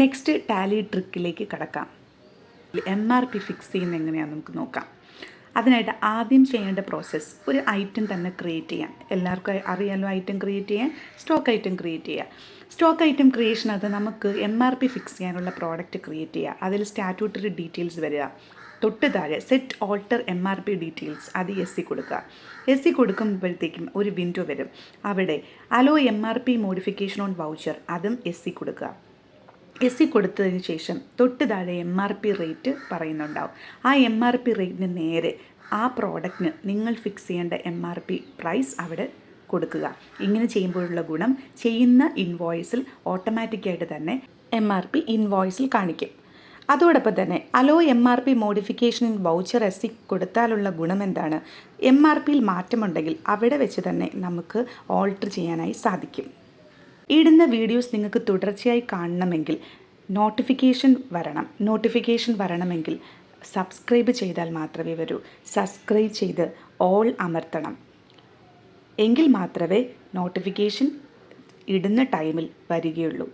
Next Tally ട്രിക്കിലേക്ക് കടക്കാം. MRP fix ചെയ്യുന്നത് എങ്ങനെയാണെന്ന് നമുക്ക് നോക്കാം. അതിനായിട്ട് ആദ്യം ചെയ്യേണ്ട പ്രോസസ്സ് ഒരു ഐറ്റം തന്നെ ക്രിയേറ്റ് ചെയ്യാം. എല്ലാവർക്കും അറിയാലോ ഐറ്റം ക്രിയേറ്റ് ചെയ്യാൻ. സ്റ്റോക്ക് ഐറ്റം ക്രിയേറ്റ് ചെയ്യുക. സ്റ്റോക്ക് ഐറ്റം ക്രിയേഷനകത്ത് നമുക്ക് MRP ഫിക്സ് ചെയ്യാനുള്ള പ്രോഡക്റ്റ് ക്രിയേറ്റ് ചെയ്യുക. അതിൽ സ്റ്റാറ്റ്യൂട്ടറി ഡീറ്റെയിൽസ് വരിക. തൊട്ട് താഴെ സെറ്റ് ഓൾട്ടർ MRP ഡീറ്റെയിൽസ് അത് SC കൊടുക്കുക. SC കൊടുക്കുമ്പോഴത്തേക്കും ഒരു വിൻഡോ വരും. അവിടെ hello MRP modification on voucher അതും SC കൊടുക്കുക. SC കൊടുത്തതിന് ശേഷം തൊട്ട് താഴെ MRP റേറ്റ് പറയുന്നുണ്ടാവും. ആ MRP റേറ്റിന് നേരെ ആ പ്രോഡക്റ്റിന് നിങ്ങൾ ഫിക്സ് ചെയ്യേണ്ട MRP പ്രൈസ് അവിടെ കൊടുക്കുക. ഇങ്ങനെ ചെയ്യുമ്പോഴുള്ള ഗുണം ചെയ്യുന്ന ഇൻവോയ്സിൽ ഓട്ടോമാറ്റിക്കായിട്ട് തന്നെ MRP ഇൻവോയ്സിൽ കാണിക്കും. അതോടൊപ്പം തന്നെ hello MRP modification voucher SC കൊടുത്താലുള്ള ഗുണം എന്താണ്? MRPയിൽ മാറ്റമുണ്ടെങ്കിൽ അവിടെ വെച്ച് തന്നെ നമുക്ക് ഓൾട്ടർ ചെയ്യാനായി സാധിക്കും. ഇടുന്ന വീഡിയോസ് നിങ്ങൾക്ക് തുടർച്ചയായി കാണണമെങ്കിൽ നോട്ടിഫിക്കേഷൻ വരണമെങ്കിൽ സബ്സ്ക്രൈബ് ചെയ്താൽ മാത്രമേ വരൂ. സബ്സ്ക്രൈബ് ചെയ്ത് ഓൾ അമർത്തണം. എങ്കിൽ മാത്രമേ നോട്ടിഫിക്കേഷൻ ഇടുന്ന ടൈമിൽ വരികയുള്ളൂ.